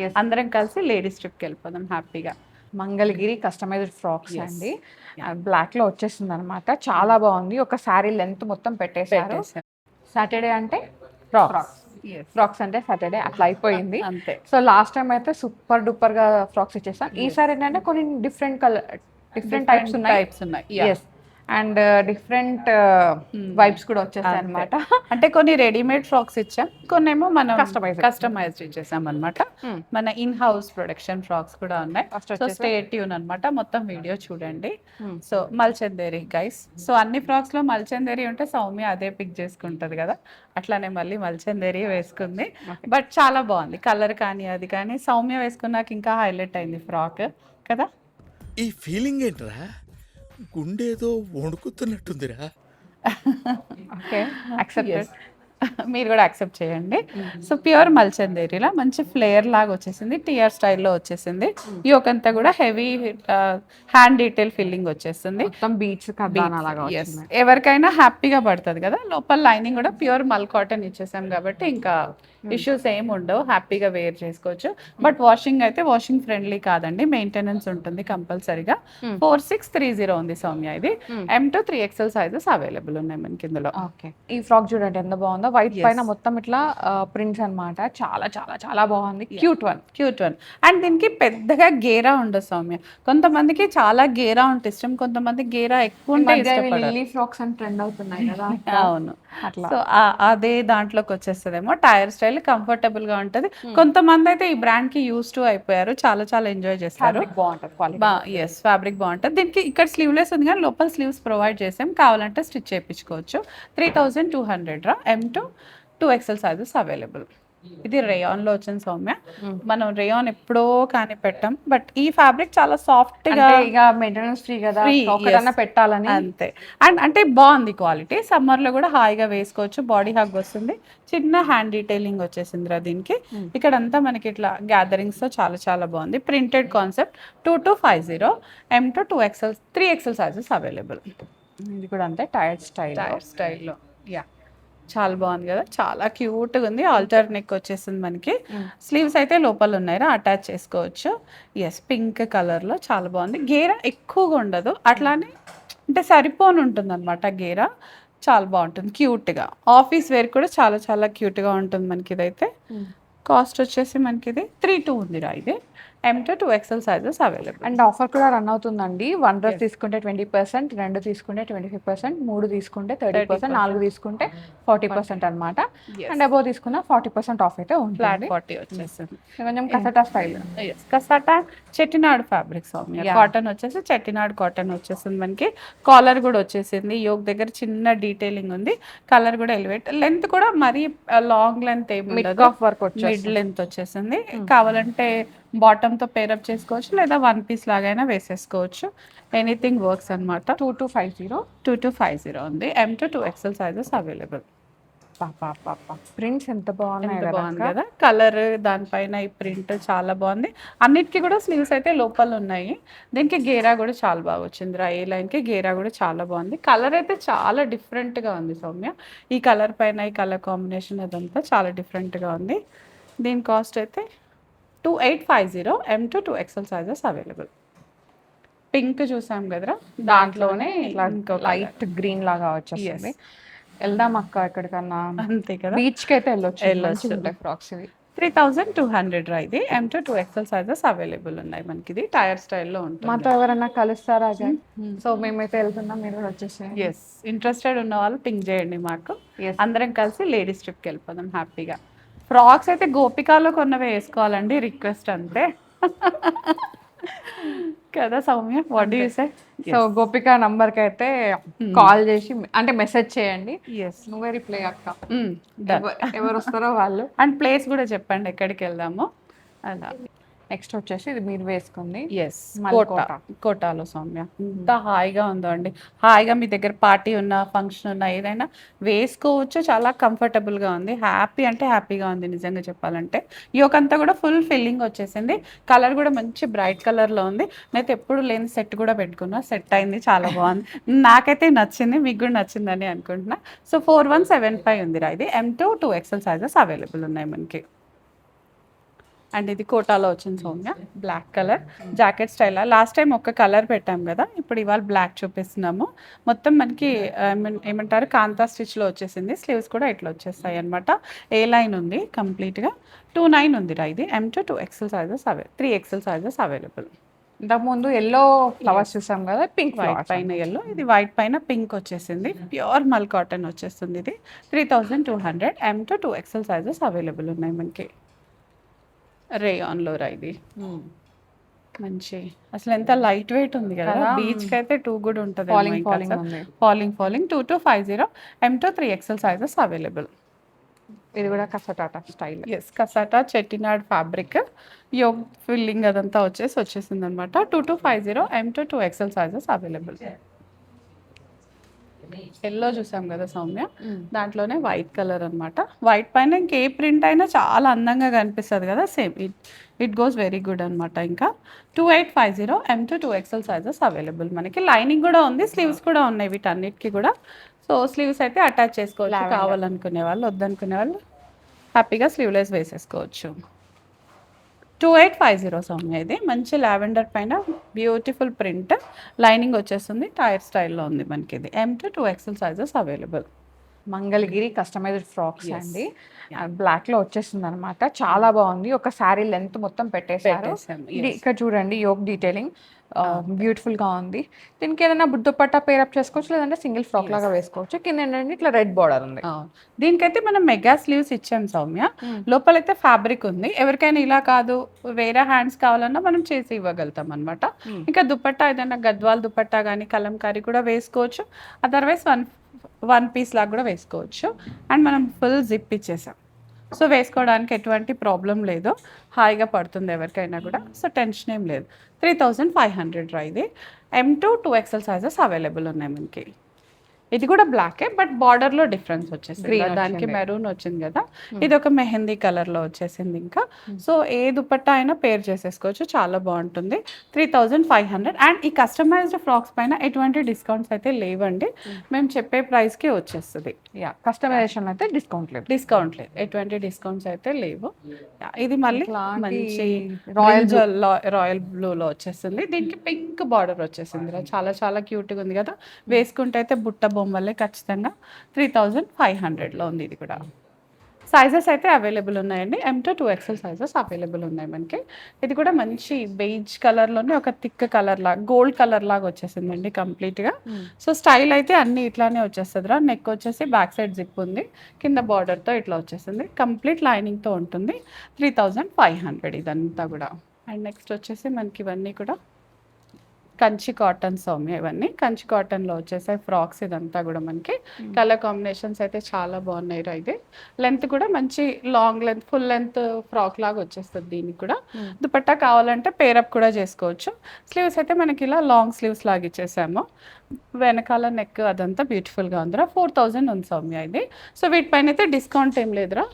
Yes. అందరం కలిసి ladies ట్రిప్కి వెళ్ళిపోదాం హ్యాపీగా. Mangalagiri customized frocks Yes. అండి, Yeah. బ్లాక్ లో వచ్చేసింది అనమాట. చాలా బాగుంది. ఒక శారీ లెంత్ మొత్తం పెట్టేశారు. సాటర్డే అంటే ఫ్రాక్స్, ఫ్రాక్స్ అంటే సాటర్డే అట్లా అయిపోయింది. అంతే. సో లాస్ట్ టైం అయితే సూపర్ డూపర్ గా ఫ్రాక్స్ ఇచ్చేసాం. ఈసారి ఏంటంటే కొన్ని డిఫరెంట్ కలర్, డిఫరెంట్ టైప్స్ ఉన్నాయి. ఎస్, అండ్ డిఫరెంట్ వైబ్స్ కూడా వచ్చేస్తాయి అనమాట. అంటే కొన్ని రెడీమేడ్ ఫ్రాక్స్ ఇచ్చాం, కొన్ని ఏమో మనం Customized. కస్టమైజ్డ్ ఇచ్చేసాం అనమాట. మన ఇన్ హౌస్ ప్రొడక్షన్ ఫ్రాక్స్ కూడా ఉన్నాయి. First సో వచ్చేసి- స్టే ట్యూన్ అనమాట, మొత్తం వీడియో చూడండి. సో మల్చందేరి గైస్, సో అన్ని ఫ్రాక్స్ లో మల్చందేరి ఉంటే సౌమ్య అదే పిక్ చేసుకుంటది కదా, అట్లానే మళ్ళీ మల్చందేరి వేసుకుంది. బట్ చాలా బాగుంది కలర్ కానీ అది కానీ. సౌమ్య వేసుకున్నాక ఇంకా హైలైట్ అయింది ఫ్రాక్ కదా. ఈ ఫీలింగ్ ఏంట్రా, గుండేదో వణుకుతున్నట్టుందిరా. Okay, accepted. మీరు కూడా యాక్సెప్ట్ చేయండి. సో ప్యూర్ మల్చందేరిలా మంచి ఫ్లేయర్ లాగా వచ్చేసింది, టియర్ స్టైల్లో వచ్చేసింది. యోక్ అంతా కూడా హెవీ హ్యాండ్ డీటెయిల్ ఫిల్లింగ్ వచ్చేసింది. మొత్తం బీచ్ కదానా లాగా Yes. వచ్చింది. ఎవరికైనా హ్యాపీగా పడుతుంది కదా. లోపల లైనింగ్ కూడా ప్యూర్ మల్ కాటన్ ఇచ్చేసాం కాబట్టి ఇంకా ఇష్యూస్ ఏం ఉండవు, హ్యాపీగా వేర్ చేసుకోవచ్చు. బట్ వాషింగ్ అయితే వాషింగ్ ఫ్రెండ్లీ కాదండి, మెయింటెనెన్స్ ఉంటుంది కంపల్సరీగా. 4630 ఉంది సౌమ్య. ఇది M2 3XL సైజెస్ అవైలబుల్ ఉన్నాయి మనకి ఇందులో. ఓకే, ఈ ఫ్రాక్ చూడండి ఎంత బాగుందో. వైట్ పైన మొత్తం ఇట్లా ప్రింట్స్ అన్నమాట. చాలా చాలా చాలా బాగుంది. Cute one. అండ్ దీనికి పెద్దగా గేరా ఉండదు సౌమ్య. కొంతమందికి చాలా గేరా ఉంటే ఇష్టం, కొంతమంది గేరా ఎక్కువ ఉంటే ఇష్టపడరు. లిల్లీ ఫ్రాక్స్ అని ట్రెండ్ అవుతున్నాయి కదా. అవును, అట్లా. సో అదే దాంట్లోకి వచ్చేస్తుందేమో. టైర్ స్టైల్ కంఫర్టబుల్ గా ఉంటది. కొంతమంది అయితే ఈ బ్రాండ్ కి యూస్ టు అయిపోయారు, చాలా చాలా ఎంజాయ్ చేస్తారు. బాగుంటుంది క్వాలిటీ. ఎస్, ఫ్యాబ్రిక్ బాగుంటుంది. దీనికి ఇక్కడ స్లీవ్లెస్ ఉంది కానీ లోపల స్లీవ్స్ ప్రొవైడ్ చేసాం, కావాలంటే స్టిచ్ చేయించుకోవచ్చు. 3200 రా. M2 2XL sizes available. ఇది రేయాన్ లో వచ్చింది సౌమ్య. మనం రేయాన్ ఎప్పుడో కానీ పెట్టాం, బట్ ఈ ఫ్యాబ్రిక్ చాలా సాఫ్ట్ గా, ఇక మెయింటెనెన్స్ ఫ్రీ కదా, Free, ఒకటన్నా yes. పెట్టాలని. అంతే. అండ్ అంటే బాగుంది క్వాలిటీ, సమ్మర్ లో కూడా హాయిగా వేసుకోవచ్చు. బాడీ హగ్ వస్తుంది, చిన్న హ్యాండ్ డీటెయిలింగ్ వచ్చేసింది రా దీనికి. ఇక్కడ అంతా మనకి ఇట్లా గ్యాదరింగ్స్ తో చాలా చాలా బాగుంది. Printed concept. 2250. M2 2XL 3XL sizes available. ఇది కూడా అంతే, టైర్ స్టైల్లో. యా, చాలా బాగుంది కదా, చాలా క్యూట్గా ఉంది. ఆల్టర్ నెక్ వచ్చేసింది మనకి. స్లీవ్స్ అయితే లోపల ఉన్నాయిరా, అటాచ్ చేసుకోవచ్చు. ఎస్, పింక్ కలర్లో చాలా బాగుంది. గేరా ఎక్కువగా ఉండదు, అట్లానే అంటే సరిపోని ఉంటుంది అనమాట గేరా. చాలా బాగుంటుంది క్యూట్గా. ఆఫీస్ వేర్ కూడా చాలా చాలా క్యూట్గా ఉంటుంది మనకి. ఇదైతే కాస్ట్ వచ్చేసి మనకి ఇది 32 ఉందిరా. ఇది M2 2XL sizes available. And offer కూడా రన్ అవుతుందండి. 1 డ్రెస్ తీసుకుంటే 20%, 2 తీసుకుంటే 25%, 3 తీసుకుంటే 30%, 4 తీసుకుంటే 40% అనమాట. అండ్ అబౌవ్ తీసుకున్న 40% ఆఫ్ అయితే ఫ్లాట్ ఉంటుంది. 40 వచ్చేసింది. కొంచెం కసటా స్టైల్. కసాటా చెట్టినాడు ఫ్యాబ్రిక్ సౌమ్య. కాటన్ వచ్చేసి చెట్టినాడు కాటన్ వచ్చేసింది మనకి. కాలర్ కూడా వచ్చేసింది, యోక్ దగ్గర చిన్న డీటెయిలింగ్ ఉంది. కలర్ కూడా ఎలివేట్, లెంత్ కూడా మరీ లాంగ్ లెంత్ ఏమి ఆఫ్ వర్క్ మిడ్ లెంత్ వచ్చేసింది. కావాలంటే బాటమ్ తో పేరప్ చేసుకోవచ్చు, లేదా 1 పీస్ లాగైనా వేసేసుకోవచ్చు. ఎనీథింగ్ వర్క్స్ అనమాట. 2250 ఉంది. M2 2XL sizes available. Prints ఎంత బాగున్నాయి బాగుంది కదా కలర్, దానిపైన ఈ ప్రింట్ చాలా బాగుంది. అన్నిటికీ కూడా స్లీవ్స్ అయితే లోపల ఉన్నాయి. దీనికి గేరా కూడా చాలా బాగా వచ్చింది రా. ఏ లైన్కి గేరా కూడా చాలా బాగుంది. కలర్ అయితే చాలా డిఫరెంట్గా ఉంది సౌమ్య. ఈ కలర్ పైన ఈ కలర్ కాంబినేషన్ అదంతా చాలా డిఫరెంట్గా ఉంది. దీని కాస్ట్ అయితే 2850. M2 2XL sizes available. Pink చూసాం కదరా, దాంట్లోనే లైట్ గ్రీన్ లాగా వచ్చేసింది. వెళ్దాం అక్క ఎక్కడికన్నా. అంతే కదా, బీచ్ కి అయితే వెళ్ళొచ్చు. ఫ్రాక్స్ ఇవి 3200 రా. ఇది M2 2XL సైజెస్ అవైలబుల్ ఉన్నాయి మనకి. ఇది టైర్ స్టైల్లో ఉంటుంది. మాతో ఎవరైనా కలుస్తారా? సో మేమైతే వెళ్తున్నాం, మీరు కూడా వచ్చేసి. ఎస్, ఇంట్రెస్టెడ్ ఉన్న వాళ్ళు పింక్ చేయండి మాకు. అందరం కలిసి లేడీస్ ట్రిప్కి వెళ్ళిపోదాం హ్యాపీగా. ఫ్రాక్స్ అయితే గోపికాలో కొన్నవే వేసుకోవాలండి, రిక్వెస్ట్ అంతే కదా Soumya. What do you say? So Gopika number కి అయితే కాల్ చేసి అంటే మెసేజ్ చేయండి. నువ్వే రిప్లై అక్క. ఎవరు వస్తారో వాళ్ళు. అండ్ ప్లేస్ కూడా చెప్పండి ఎక్కడికి వెళ్దామో అలా. నెక్స్ట్ వచ్చేసి ఇది మీరు వేసుకుంది. ఎస్, కోటాలో సౌమ్య. ఎంత హాయిగా ఉందో అండి. హాయిగా మీ దగ్గర పార్టీ ఉన్నా, ఫంక్షన్ ఉన్నా, ఏదైనా వేసుకోవచ్చు. చాలా కంఫర్టబుల్గా ఉంది. హ్యాపీ అంటే హ్యాపీగా ఉంది నిజంగా చెప్పాలంటే. యోకంతా కూడా ఫుల్ ఫిల్లింగ్ వచ్చేసింది. కలర్ కూడా మంచి బ్రైట్ కలర్లో ఉంది. నేనైతే ఎప్పుడు లేని సెట్ కూడా పెట్టుకున్నా, సెట్ అయింది, చాలా బాగుంది. నాకైతే నచ్చింది, మీకు కూడా నచ్చిందని అనుకుంటున్నా. సో 4175 ఉందిరా. ఇది M2 2XL సైజెస్ అవైలబుల్ ఉన్నాయి మనకి. అండ్ ఇది కోటాలో వచ్చింది Soumya, black colour jacket style. Last time ఒక కలర్ పెట్టాం కదా, ఇప్పుడు ఇవాళ బ్లాక్ చూపిస్తున్నాము. మొత్తం మనకి ఏమంటారు కాంతా స్టిచ్లో వచ్చేసింది. స్లీవ్స్ కూడా ఇట్లా వచ్చేస్తాయి అనమాట. ఏ లైన్ ఉంది కంప్లీట్గా. 29 ఉంది రా ఇది. M to 2XL sizes 3XL sizes available. ఇంతకుముందు ఎల్లో ఫ్లవర్స్ చూసాం కదా, పింక్ వైట్ పైన ఎల్లో, ఇది వైట్ పైన పింక్ వచ్చేసింది. ప్యూర్ మల్ కాటన్ వచ్చేస్తుంది ఇది. 3200. M to 2XL sizes available ఉన్నాయి మనకి. రేయాన్లో రా ఇది. మంచి అసలు ఎంత లైట్ వెయిట్ ఉంది కదా, బీచ్కి అయితే టూ గుడ్ ఉంటుంది. ఫాలింగ్ 2250. M to 3XL sizes available. ఇది కూడా కసటాటా స్టైల్. ఎస్, కసాటా చెట్టినాడ్ ఫ్యాబ్రిక్, యోగ్ ఫిల్లింగ్ అదంతా వచ్చేసింది అనమాట. 2250. M to 2XL sizes available. Yellow చూసాం కదా సౌమ్య, దాంట్లోనే వైట్ కలర్ అనమాట. వైట్ పైన ఇంకే ప్రింట్ అయినా చాలా అందంగా కనిపిస్తుంది కదా, same it goes very good అనమాట. ఇంకా 2850. M to 2XL sizes available. మనకి లైనింగ్ కూడా ఉంది, స్లీవ్స్ కూడా ఉన్నాయి వీటన్నిటికీ కూడా. సో స్లీవ్స్ అయితే అటాచ్ చేసుకోవచ్చు, కావాలనుకునే వాళ్ళు, వద్దనుకునే వాళ్ళు హ్యాపీగా స్లీవ్లెస్ వేసేసుకోవచ్చు. 2850 సౌమ్య. ఇది మంచి లావెండర్ పైన బ్యూటిఫుల్ ప్రింట్, లైనింగ్ వచ్చేస్తుంది, టైర్ స్టైల్లో ఉంది మనకి ఇది. M to 2XL sizes available. Mangalagiri customized frocks అండి, బ్లాక్ లో వచ్చేస్తుంది అనమాట. చాలా బాగుంది. ఒక శారీ లెంత్ మొత్తం పెట్టేశారు. ఇది ఇక్కడ చూడండి, యోగ్ డీటెయిలింగ్ బ్యూటిఫుల్ గా ఉంది. దీనికి ఏదైనా దుపట్టా పేరప్ చేసుకోవచ్చు, లేదంటే సింగిల్ ఫ్రాక్ లాగా వేసుకోవచ్చు. కింద ఏంటంటే ఇట్లా రెడ్ బార్డర్ ఉంది. దీనికైతే మనం మెగా స్లీవ్స్ ఇచ్చాం సౌమ్య. లోపలైతే ఫ్యాబ్రిక్ ఉంది. ఎవరికైనా ఇలా కాదు వేరే హ్యాండ్స్ కావాలన్నా మనం చేసి ఇవ్వగలుగుతాం అనమాట. ఇంకా దుపట్టా ఏదైనా గద్వాల్ దుపట్టా కానీ కలంకారీ కూడా వేసుకోవచ్చు. అదర్వైజ్ వన్ పీస్ లాగా కూడా వేసుకోవచ్చు. అండ్ మనం ఫుల్ జిప్ ఇచ్చేసాం, సో వేసుకోవడానికి ఎటువంటి ప్రాబ్లం లేదు, హాయిగా పడుతుంది ఎవరికైనా కూడా. సో టెన్షన్ ఏం లేదు. 3500 రా ఇది. M to 2XL sizes available ఉన్నాయి మనకి. ఇది కూడా బ్లాకే, బట్ బార్డర్లో డిఫరెన్స్ వచ్చేసింది. దానికి మెరూన్ వచ్చింది కదా, ఇది ఒక మెహందీ కలర్లో వచ్చేసింది. ఇంకా సో ఏ దుపట్టా అయినా పేర్ చేసేసుకోవచ్చు, చాలా బాగుంటుంది. 3500. అండ్ ఈ కస్టమైజ్డ్ ఫ్రాక్స్ పైన ఎటువంటి డిస్కౌంట్స్ అయితే లేవండి, మేము చెప్పే ప్రైస్కి వచ్చేస్తుంది. కస్టమైజేషన్ అయితే డిస్కౌంట్ లేదు, ఎటువంటి డిస్కౌంట్స్ అయితే లేవు. ఇది మళ్ళీ మంచి రాయల్ బ్లూలో వచ్చేస్తుంది. దీనికి పింక్ బార్డర్ వచ్చేసింది, చాలా చాలా క్యూట్గా ఉంది కదా. వేసుకుంటే అయితే బుట్ట బొమ్మలే ఖచ్చితంగా. 3500లో ఉంది ఇది కూడా. సైజెస్ అయితే అవైలబుల్ ఉన్నాయండి. M to 2XL sizes available ఉన్నాయి మనకి. ఇది కూడా మంచి బెయిజ్ కలర్లోనే ఒక థిక్ కలర్ లాగా, గోల్డ్ కలర్ లాగా వచ్చేసిందండి కంప్లీట్గా. సో స్టైల్ అయితే అన్ని ఇట్లానే వచ్చేస్తుంది రా. నెక్ వచ్చేసి బ్యాక్ సైడ్ జిప్ ఉంది, కింద బార్డర్తో ఇట్లా వచ్చేసింది, కంప్లీట్ లైనింగ్తో ఉంటుంది. 3500 ఇదంతా కూడా. అండ్ నెక్స్ట్ వచ్చేసి మనకి ఇవన్నీ కూడా కంచి కాటన్ సౌమ్య. ఇవన్నీ కంచి కాటన్లో వచ్చేసాయి ఫ్రాక్స్. ఇదంతా కూడా మనకి కలర్ కాంబినేషన్స్ అయితే చాలా బాగున్నాయి రా. ఇది లెంత్ కూడా మంచి long length, full length frock లాగా వచ్చేస్తుంది. దీనికి కూడా దుపట్టా కావాలంటే పేరప్ కూడా చేసుకోవచ్చు. స్లీవ్స్ అయితే మనకి ఇలా లాంగ్ స్లీవ్స్ లాగా ఇచ్చేసాము. వెనకాల నెక్ అదంతా బ్యూటిఫుల్గా ఉందిరా. 4000 ఉంది సౌమ్య ఇది. సో వీటిపైన అయితే డిస్కౌంట్ ఏం లేదురా.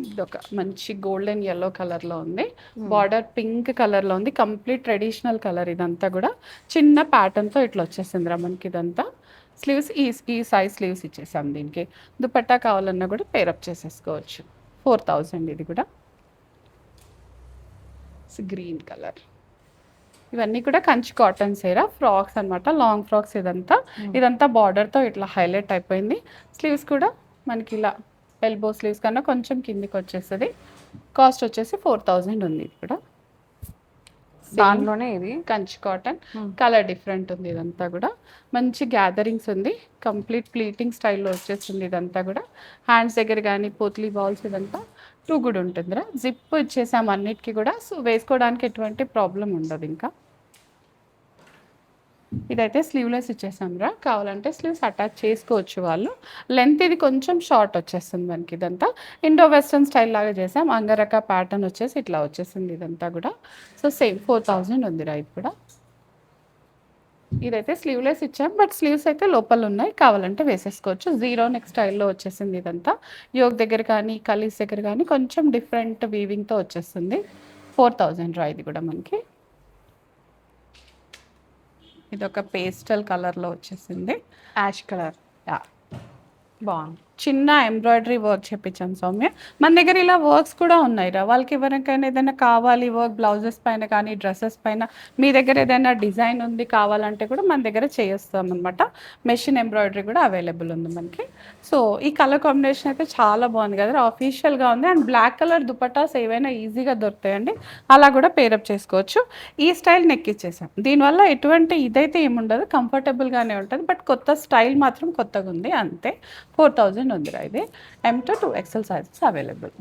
ఇదొక మంచి గోల్డెన్ ఎల్లో కలర్లో ఉంది, బార్డర్ పింక్ కలర్లో ఉంది, కంప్లీట్ ట్రెడిషనల్ కలర్. ఇదంతా కూడా చిన్న ప్యాటర్న్తో ఇట్లా వచ్చేసింది రా మనకి ఇదంతా. స్లీవ్స్ ఈ సైజ్ స్లీవ్స్ ఇచ్చేసాం. దీనికి దుపట్టా కావాలన్నా కూడా పేరప్ చేసేసుకోవచ్చు. 4000 ఇది కూడా. Green colour. ఇవన్నీ కూడా కంచి కాటన్ సేరా ఫ్రాక్స్ అనమాట, లాంగ్ ఫ్రాక్స్. ఇదంతా బార్డర్తో ఇట్లా హైలైట్ అయిపోయింది. స్లీవ్స్ కూడా మనకి ఇలా ఎల్బో స్లీవ్స్ కన్నా కొంచెం కిందికి వచ్చేస్తుంది. కాస్ట్ వచ్చేసి 4000 ఉంది. ఇది కూడా దానిలోనే ఇది కంచి కాటన్, కలర్ డిఫరెంట్ ఉంది. ఇదంతా కూడా మంచి గ్యాదరింగ్స్ ఉంది, కంప్లీట్ ప్లీటింగ్ స్టైల్లో వచ్చేస్తుంది. ఇదంతా కూడా హ్యాండ్స్ దగ్గర కానీ పోత్లీ బాల్స్ ఇదంతా టూ గుడ్ ఉంటుందిరా. జిప్ ఇచ్చేసాము అన్నిటికీ కూడా, సో వేసుకోవడానికి ఎటువంటి ప్రాబ్లం ఉండదు. ఇంకా ఇదైతే స్లీవ్లెస్ ఇచ్చేసాం రా. కావాలంటే స్లీవ్స్ అటాచ్ చేసుకోవచ్చు వాళ్ళు. లెంత్ ఇది కొంచెం షార్ట్ వచ్చేస్తుంది మనకి. ఇదంతా ఇండో వెస్ట్రన్ స్టైల్ లాగా చేసాం. అంగరక ప్యాటర్న్ వచ్చేసి ఇట్లా వచ్చేసింది ఇదంతా కూడా. సో సేమ్ 4000 ఉంది రా. ఇది కూడా ఇదైతే స్లీవ్లెస్ ఇచ్చాం, బట్ స్లీవ్స్ అయితే లోపల ఉన్నాయి, కావాలంటే వేసేసుకోవచ్చు. జీరో నెక్ స్టైల్లో వచ్చేసింది ఇదంతా. యోగ్ దగ్గర కానీ కలీస్ దగ్గర కానీ కొంచెం డిఫరెంట్ వీవింగ్తో వచ్చేస్తుంది. 4000 రా. ఇది కూడా మనకి ఇది ఒక పేస్టల్ కలర్లో వచ్చేసింది, యాష్ కలర్. బాగుంది. చిన్న ఎంబ్రాయిడరీ వర్క్ చేపించాం సౌమ్య. మన దగ్గర ఇలా వర్క్స్ కూడా ఉన్నాయిరా, వాళ్ళకి ఎవరికైనా ఏదైనా కావాలి వర్క్ బ్లౌజెస్ పైన కానీ డ్రెస్సెస్ పైన మీ దగ్గర ఏదైనా డిజైన్ ఉంది కావాలంటే కూడా మన దగ్గర చేస్తాం అనమాట. మెషిన్ ఎంబ్రాయిడరీ కూడా అవైలబుల్ ఉంది మనకి. సో ఈ కలర్ కాంబినేషన్ అయితే చాలా బాగుంది కదా, ఆఫీషియల్గా ఉంది. అండ్ బ్లాక్ కలర్ దుపట్టాస్ ఏవైనా ఈజీగా దొరుకుతాయండి, అలా కూడా పేరప్ చేసుకోవచ్చు. ఈ స్టైల్ నెక్ ఇచ్చేసాం, దీనివల్ల ఎటువంటి ఇదైతే ఏముండదు, కంఫర్టబుల్గానే ఉంటుంది. బట్ కొత్త స్టైల్ మాత్రం కొత్తగా ఉంది అంతే. 4000 ఉందిరా ఇది. M to 2XL sizes available.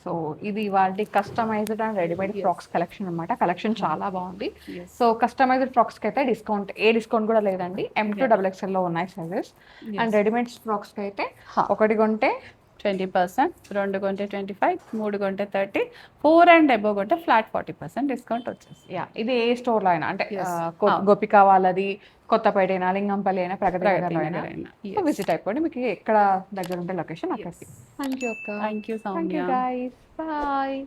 So ఇది వాళ్ళ customized and readymade frocks collection అనమాట. కలెక్షన్ చాలా బాగుంది. సో కస్టమైజ్డ్ ఫ్రాక్స్కి అయితే డిస్కౌంట్ కూడా లేదండి. M2XXL లో ఉన్నాయి సైజెస్. అండ్ రెడీమేడ్ ఫ్రాక్స్కి అయితే ఒకటి కొంటే 20%, 2 కొంటే 25, 3 కొంటే 30, 4 అండ్ అబోవ్ కొంటే ఫ్లాట్ 40% డిస్కౌంట్ వచ్చేసి. ఇది ఏ స్టోర్లో అయినా అంటే గోపిక వాళ్ళది, కొత్తపేట అయినా, లింగంపల్లి అయినా, ప్రగతి నగర్లో అయినా విజిట్ అయిపోండి. మీకు ఎక్కడ దగ్గర ఉంటే లొకేషన్ అక్కడికి. థ్యాంక్ యూ అక్క. Thank you thank you Soumya. Guys. Bye.